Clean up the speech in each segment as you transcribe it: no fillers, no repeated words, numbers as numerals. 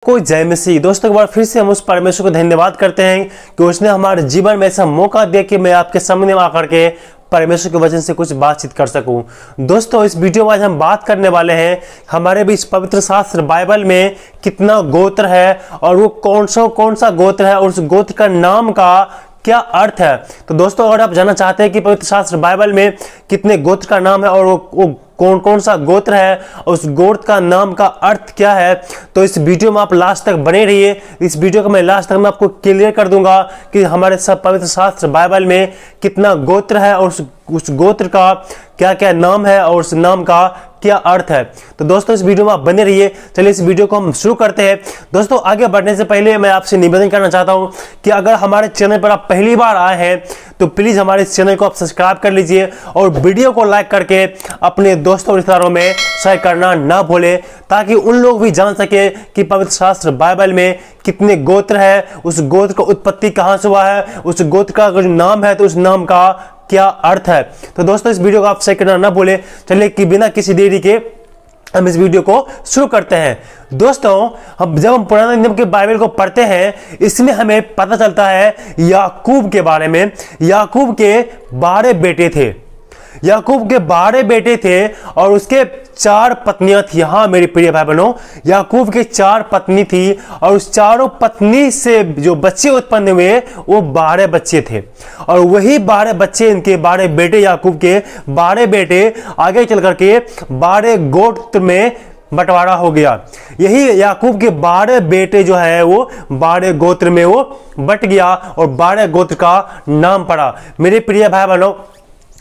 सबको जय मसीह। दोस्तों एक बार फिर से हम उस परमेश्वर को धन्यवाद करते हैं कि उसने हमारे जीवन में ऐसा मौका दिया कि मैं आपके सामने आकर के परमेश्वर के वचन से कुछ बातचीत कर सकूं। दोस्तों इस वीडियो में आज हम बात करने वाले हैं हमारे भी इस पवित्र शास्त्र बाइबल में कितना गोत्र है और वो कौन सा गोत्र है और उस गोत्र का नाम का क्या अर्थ है। तो दोस्तों अगर आप जानना चाहते हैं कि पवित्र शास्त्र बाइबल में कितने गोत्र का नाम है और वो कौन सा गोत्र है और उस गोत्र का नाम का अर्थ क्या है, तो इस वीडियो में आप लास्ट तक बने रहिए। इस वीडियो को मैं लास्ट तक मैं आपको क्लियर कर दूंगा कि हमारे सब पवित्र शास्त्र बाइबल में कितना गोत्र है और उस गोत्र का क्या क्या नाम है और उस नाम का क्या अर्थ है। तो दोस्तों इस वीडियो में आप बने रहिए। चलिए इस वीडियो को हम शुरू करते हैं। दोस्तों आगे बढ़ने से पहले मैं आपसे निवेदन करना चाहता हूं कि अगर हमारे चैनल पर आप पहली बार आए हैं तो प्लीज हमारे इस चैनल को आप सब्सक्राइब कर लीजिए और वीडियो को लाइक करके अपने दोस्तों और रिश्तेदारों में शेयर करना ना भूलें, ताकि उन लोग भी जान सके कि पवित्र शास्त्र बाइबल में कितने गोत्र है, उस गोत्र का उत्पत्ति कहां से हुआ है, उस गोत्र का जो नाम है तो उस नाम का क्या अर्थ है। तो दोस्तों इस वीडियो को आप शेयर करना ना भूलें। चलिए कि बिना किसी देरी के हम इस वीडियो को शुरू करते हैं। दोस्तों जब हम पुराने नियम के बाइबल को पढ़ते हैं इसमें हमें पता चलता है याकूब के बारे में। याकूब के 12 बेटे थे। याकूब के 12 बेटे थे और उसके 4 पत्नियां थी। हाँ मेरी प्रिय भाई बहनों, याकूब के 4 पत्नी थी और उस चारों पत्नी से जो बच्चे उत्पन्न हुए वो 12 बच्चे थे। और वही 12 बच्चे, इनके 12 बेटे, याकूब के 12 बेटे आगे चल करके 12 गोत्र में बंटवारा हो गया। यही याकूब के 12 बेटे जो है वो 12 गोत्र में वो बट गया और 12 गोत्र का नाम पड़ा। मेरे प्रिय भाई बहनों,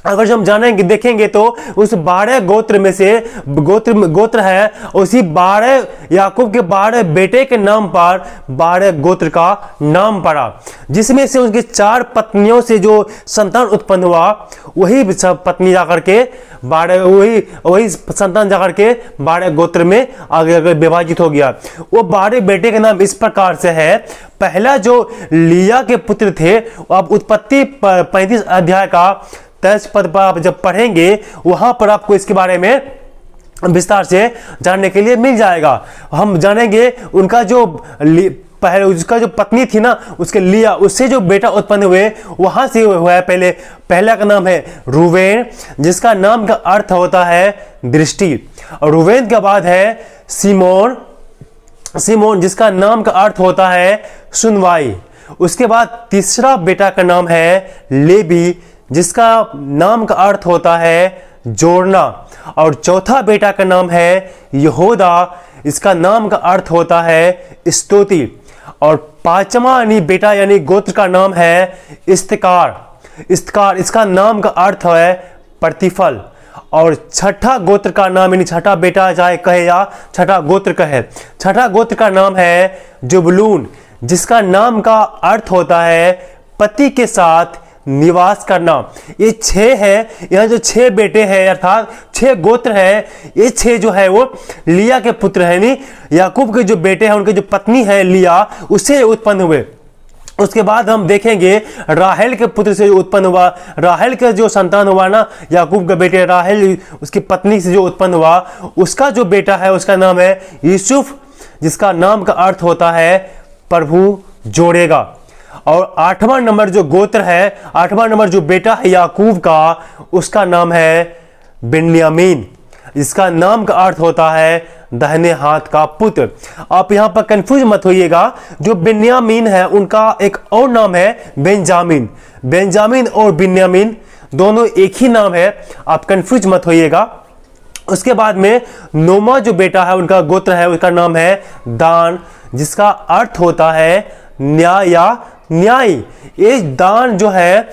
अगर जो हम जानेंगे देखेंगे तो उस 12 गोत्र में से गोत्र है उसी 12 याकूब के 12 बेटे के नाम पर 12 गोत्र का नाम पड़ा, जिसमें से उनकी 4 पत्नियों से जो संतान उत्पन्न हुआ वही पत्नी जाकर के 12 वही संतान जाकर के 12 गोत्र में आगे विभाजित हो गया। वो 12 बेटे के नाम इस प्रकार से है। पहला जो लिया के पुत्र थे, अब उत्पत्ति 35 अध्याय का 23 पद पर आप जब पढ़ेंगे वहां पर आपको इसके बारे में विस्तार से जानने के लिए मिल जाएगा। हम जानेंगे उनका जो पहले उसका जो पत्नी थी ना, उसके लिया, उससे जो बेटा उत्पन्न हुए वहां से हुआ है। पहला का नाम है रूबेन, जिसका नाम का अर्थ होता है दृष्टि। और रूबेन के बाद है सिमोन, जिसका नाम का अर्थ होता है सुनवाई। उसके बाद तीसरा बेटा का नाम है लेवी, जिसका नाम का अर्थ होता है जोड़ना। और चौथा बेटा का नाम है यहूदा, इसका नाम का अर्थ होता है स्तुति। और पांचवा बेटा यानी गोत्र का नाम है इस्तकार, इसका नाम का अर्थ है प्रतिफल। और छठा गोत्र का नाम यानी छठा बेटा चाहे कहे या छठा गोत्र कहे, छठा गोत्र का नाम है जुबलून, जिसका नाम का अर्थ होता है पति के साथ निवास करना। ये 6 है, यहाँ जो 6 बेटे हैं अर्थात 6 गोत्र है, ये 6 जो है वो लिया के पुत्र है। नहीं, याकूब के जो बेटे हैं उनके जो पत्नी है लिया, उससे उत्पन्न हुए। उसके बाद हम देखेंगे राहेल के पुत्र से जो उत्पन्न हुआ, राहेल का जो संतान हुआ ना, याकूब के बेटे राहेल उसकी पत्नी से जो उत्पन्न हुआ, उसका जो बेटा है उसका नाम है यूसुफ, जिसका नाम का अर्थ होता है प्रभु जोड़ेगा। और 8वां नंबर जो गोत्र है, 8वां नंबर जो बेटा है याकूब का, उसका नाम है बिन्यामीन, जिसका नाम का अर्थ होता है दाहिने हाथ का पुत्र। आप यहां पर कंफ्यूज मत होइएगा, जो बिन्यामीन है उनका एक और नाम है बेंजामिन। बेंजामिन और बिन्यामीन दोनों एक ही नाम है, आप कंफ्यूज मत होइएगा। उसके बाद में नोमा जो बेटा है उनका गोत्र है, उसका नाम है दान, जिसका अर्थ होता है न्याय या न्यायी। ये दान जो है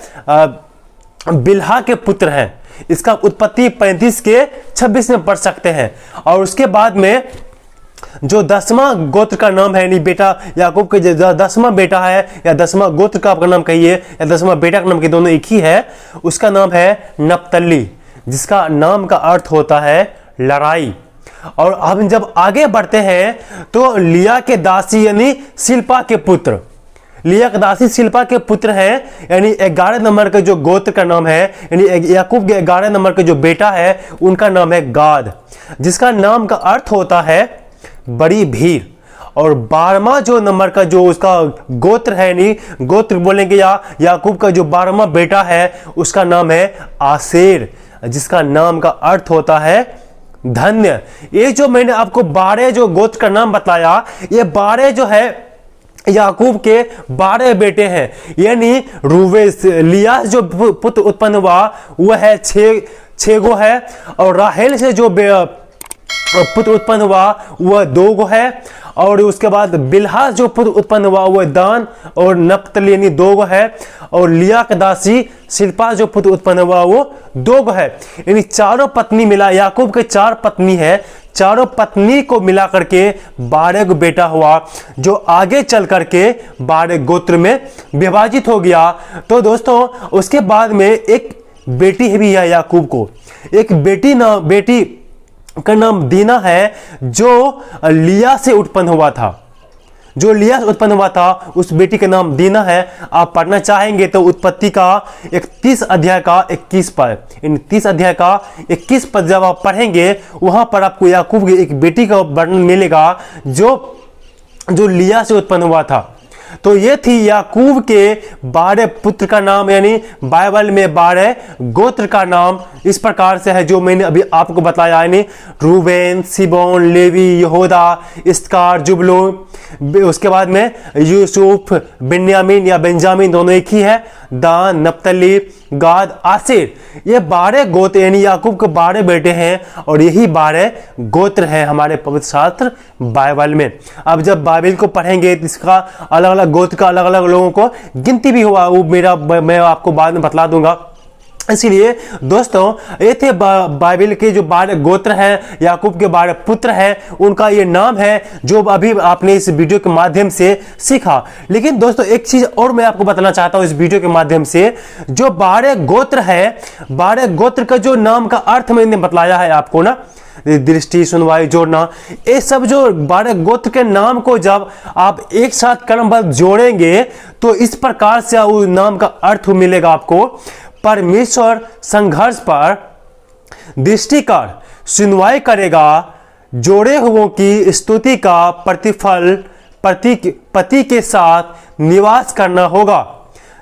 बिल्हा के पुत्र हैं। इसका उत्पत्ति 35 के 26 में पढ़ सकते हैं। और उसके बाद में जो 10वां गोत्र का नाम है यानी बेटा याकूब के जो 10वां बेटा है या 10वां गोत्र का आपका नाम कहिए या 10वां बेटा का नाम कहिए, दोनों एक ही है, उसका नाम है नप्तली, जिसका नाम का अर्थ होता है लड़ाई। और हम जब आगे बढ़ते हैं तो लिया के दासी यानी शिल्पा के पुत्र, लिया के दासी शिल्पा के पुत्र हैं, यानी 11 नंबर का जो गोत्र का नाम है यानी याकूब के 11 नंबर का जो बेटा है उनका नाम है गाद, जिसका नाम का अर्थ होता है बड़ी भीड़। और 12वां जो नंबर का जो उसका गोत्र है, नहीं गोत्र बोलेंगे, या याकूब का जो 12वां बेटा है उसका नाम है आसेर, जिसका नाम का अर्थ होता है धन्य। ये जो मैंने आपको 12 जो गोत्र का नाम बताया, ये 12 जो है याकूब के 12 बेटे हैं, यानी रूवेस लियास जो पुत्र उत्पन्न हुआ वह है 6 गो है, और राहेल से जो पुत्र उत्पन्न हुआ वह 2 गो है, और उसके बाद बिल्हा जो पुत्र उत्पन्न हुआ वह दान और नप्तली यानी 2 गो है, और लिया का दासी शिल्पा जो पुत्र उत्पन्न हुआ वो 2 गो है। यानी चारों पत्नी मिला, याकूब के 4 पत्नी है, चारों पत्नी को मिला करके 12 गो बेटा हुआ, जो आगे चल करके 12 गोत्र में विभाजित हो गया। तो दोस्तों उसके बाद में एक बेटी भी है याकूब को, एक बेटी का नाम दीना है, जो लिया से उत्पन्न हुआ था, जो लिया से उत्पन्न हुआ था उस बेटी का नाम दीना है। आप पढ़ना चाहेंगे तो उत्पत्ति का 31 अध्याय का 21 पद, इन 30 अध्याय का 21 पद जब आप पढ़ेंगे वहां पर आपको याकूब की एक बेटी का वर्णन मिलेगा जो लिया से उत्पन्न हुआ था। तो ये थी याकूब के 12 पुत्र का नाम, यानी बाइबल में 12 गोत्र का नाम इस प्रकार से है जो मैंने अभी आपको बताया, यानी रूबेन, सिबोन, लेवी, यहूदा, इस्कार, जुबलून, उसके बाद में यूसुफ, बिन्यामीन या बेंजामिन दोनों एक ही है, दान, नप्तली, गाद, आसेर। ये 12 गोत्र यानी याकूब के 12 बेटे हैं, और यही 12 गोत्र हैं हमारे पवित्र शास्त्र बाइबल में। अब जब बाइबल को पढ़ेंगे तो इसका अलग अलग गोत्र का अलग अलग लोगों को गिनती भी हुआ, वो मैं आपको बाद में बतला दूंगा। इसीलिए दोस्तों ये थे बाइबल के जो 12 गोत्र हैं, याकूब के 12 पुत्र हैं, उनका ये नाम है जो अभी आपने इस वीडियो के माध्यम से सीखा। लेकिन दोस्तों एक चीज और मैं आपको बताना चाहता हूं इस वीडियो के माध्यम से, जो 12 गोत्र है, 12 गोत्र का जो नाम का अर्थ मैंने बतलाया है आपको ना, दृष्टि, सुनवाई, जोड़ना, ये सब जो 12 गोत्र के नाम को जब आप एक साथ क्रमबद्ध जोड़ेंगे तो इस प्रकार से उस नाम का अर्थ मिलेगा आपको। परमेश्वर संघर्ष पर दृष्टि कर सुनवाई करेगा, जोड़े हुओं की स्तुति का प्रतिफल पति के साथ निवास करना होगा।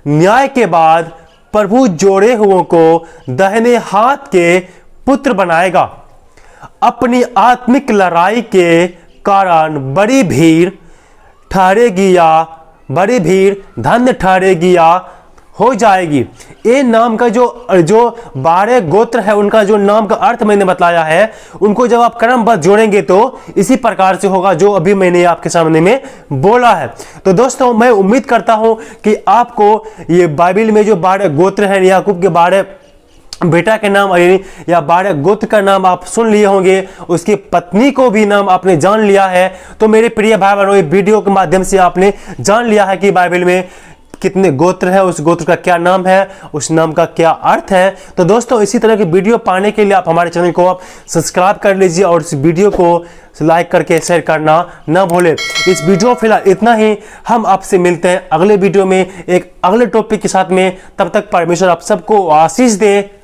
न्याय के बाद प्रभु जोड़े हुओं को दाहिने हाथ के पुत्र बनाएगा। अपनी आत्मिक लड़ाई के कारण बड़ी भीड़ धन्य ठहरेगी या हो जाएगी। ये नाम का जो 12 गोत्र है उनका जो नाम का अर्थ मैंने बताया है, उनको जब आप क्रमबद्ध जोड़ेंगे तो इसी प्रकार से होगा जो अभी मैंने आपके सामने में बोला है। तो दोस्तों मैं उम्मीद करता हूं कि आपको ये बाइबल में जो 12 गोत्र हैं, याकूब के 12 बेटा के नाम या 12 गोत्र का नाम आप सुन लिए होंगे, उसकी पत्नी को भी नाम आपने जान लिया है। तो मेरे प्रिय भाई बहनों, वीडियो के माध्यम से आपने जान लिया है कि बाइबल में कितने गोत्र है, उस गोत्र का क्या नाम है, उस नाम का क्या अर्थ है। तो दोस्तों इसी तरह की वीडियो पाने के लिए आप हमारे चैनल को आप सब्सक्राइब कर लीजिए और इस वीडियो को लाइक करके शेयर करना ना भूलें। इस वीडियो फिलहाल इतना ही, हम आपसे मिलते हैं अगले वीडियो में एक अगले टॉपिक के साथ में। तब तक परमेश्वर आप सबको आशीष दे।